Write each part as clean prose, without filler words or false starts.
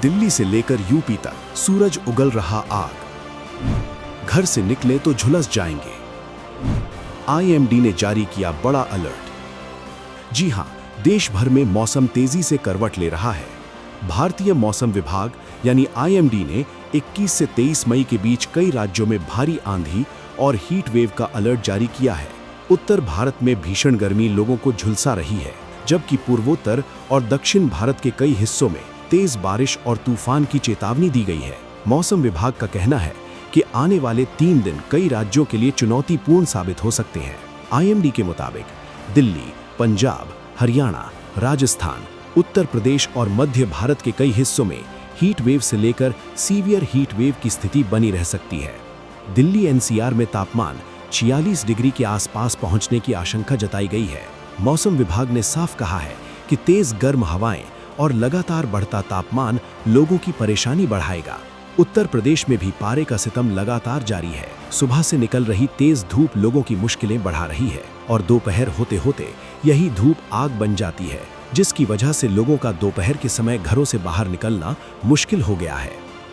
दिल्ली से लेकर यूपी तक सूरज उगल रहा आग। घर से निकले तो झुलस जाएंगे। आईएमडी ने जारी किया बड़ा अलर्ट। जी हां, देश भर में मौसम तेजी से करवट ले रहा है। भारतीय मौसम विभाग यानी आईएमडी ने 21 से 23 मई के बीच कई राज्यों में भारी आंधी और हीट वेव का अलर्ट जारी किया है। उत्तर भारत में भीषण गर्मी लोगों को झुलसा रही है, जबकि पूर्वोत्तर और दक्षिण भारत के कई हिस्सों में तेज बारिश और तूफान की चेतावनी दी गई है। मौसम विभाग का कहना है कि आने वाले 3 दिन कई राज्यों के लिए चुनौतीपूर्ण साबित हो सकते हैं। आईएमडी के मुताबिक दिल्ली, पंजाब, हरियाणा, राजस्थान, उत्तर प्रदेश और मध्य भारत के कई हिस्सों में हीट वेव से लेकर सीवियर हीट वेव की स्थिति बनी रह सकती है। दिल्ली एनसीआर में तापमान 46 डिग्री के आसपास पहुंचने की आशंका जताई गई है। मौसम विभाग ने साफ कहा है कि तेज गर्म हवाएं और लगातार बढ़ता तापमान लोगों की परेशानी बढ़ाएगा। उत्तर प्रदेश में भी पारे का सितम लगातार जारी है। सुबह से निकल रही तेज धूप लोगों की मुश्किलें बढ़ा रही है और दोपहर होते होते यही धूप आग बन जाती है, जिसकी वजह से लोगों का दोपहर के समय घरों से बाहर निकलना मुश्किल हो गया है।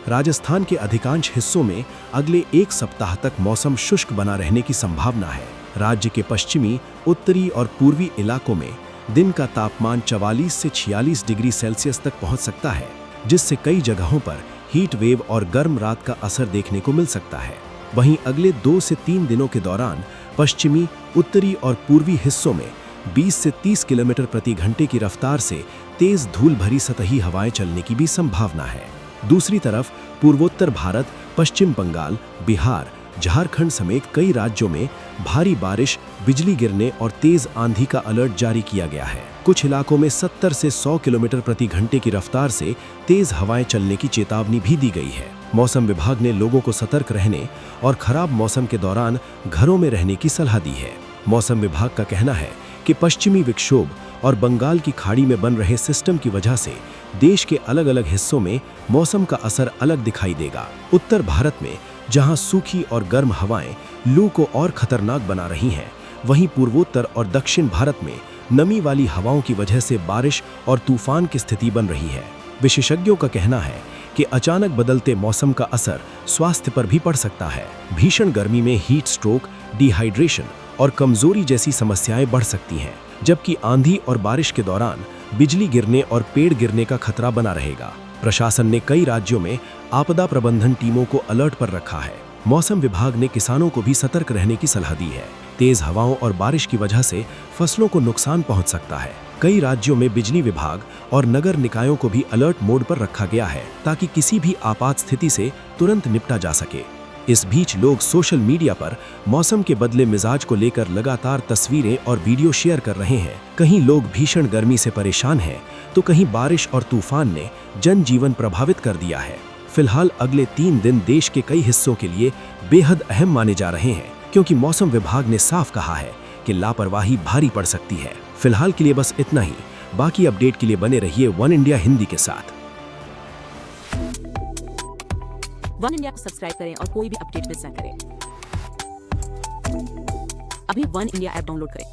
राजस्थान के अधिकांश हिस्सों में अगले 1 सप्ताह तक मौसम शुष्क बना रहने की संभावना है। राज्य के पश्चिमी, उत्तरी और पूर्वी इलाकों में दिन का तापमान 44 से 46 डिग्री सेल्सियस तक पहुंच सकता है, जिससे कई जगहों पर हीट वेव और गर्म रात का असर देखने को मिल सकता है। वहीं अगले 2 से 3 दिनों के दौरान पश्चिमी, उत्तरी और पूर्वी हिस्सों में 20 से 30 किलोमीटर प्रति घंटे की रफ्तार से तेज धूल भरी सतही हवाएं चलने की भी संभावना है। दूसरी तरफ पूर्वोत्तर भारत, पश्चिम बंगाल, बिहार, झारखंड समेत कई राज्यों में भारी बारिश, बिजली गिरने और तेज आंधी का अलर्ट जारी किया गया है। कुछ इलाकों में 70 से 100 किलोमीटर प्रति घंटे की रफ्तार से तेज हवाएं चलने की चेतावनी भी दी गई है। मौसम विभाग ने लोगों को सतर्क रहने और खराब मौसम के दौरान घरों में रहने की सलाह दी है। मौसम विभाग का कहना है कि पश्चिमी विक्षोभ और बंगाल की खाड़ी में बन रहे सिस्टम की वजह से देश के अलग अलग हिस्सों में मौसम का असर अलग दिखाई देगा। उत्तर भारत में जहां सूखी और गर्म हवाएं लू को और खतरनाक बना रही हैं, वहीं पूर्वोत्तर और दक्षिण भारत में नमी वाली हवाओं की वजह से बारिश और तूफान की स्थिति बन रही है। विशेषज्ञों का कहना है कि अचानक बदलते मौसम का असर स्वास्थ्य पर भी पड़ सकता है। भीषण गर्मी में हीट स्ट्रोक, डिहाइड्रेशन और कमजोरी जैसी समस्याएं बढ़ सकती हैं, जबकि आंधी और बारिश के दौरान बिजली गिरने और पेड़ गिरने का खतरा बना रहेगा। प्रशासन ने कई राज्यों में आपदा प्रबंधन टीमों को अलर्ट पर रखा है। मौसम विभाग ने किसानों को भी सतर्क रहने की सलाह दी है। तेज हवाओं और बारिश की वजह से फसलों को नुकसान पहुंच सकता है। कई राज्यों में बिजली विभाग और नगर निकायों को भी अलर्ट मोड पर रखा गया है, ताकि किसी भी आपात स्थिति से तुरंत निपटा जा सके। इस बीच लोग सोशल मीडिया पर मौसम के बदले मिजाज को लेकर लगातार तस्वीरें और वीडियो शेयर कर रहे हैं। कहीं लोग भीषण गर्मी से परेशान हैं, तो कहीं बारिश और तूफान ने जनजीवन प्रभावित कर दिया है। फिलहाल अगले 3 दिन देश के कई हिस्सों के लिए बेहद अहम माने जा रहे हैं, क्योंकि मौसम विभाग ने साफ कहा है कि लापरवाही भारी पड़ सकती है। फिलहाल के लिए बस इतना ही। बाकी अपडेट के लिए बने रहिए वन इंडिया हिंदी के साथ। वन इंडिया को सब्सक्राइब करें और कोई भी अपडेट मिस ना करें। अभी वन इंडिया ऐप डाउनलोड करें।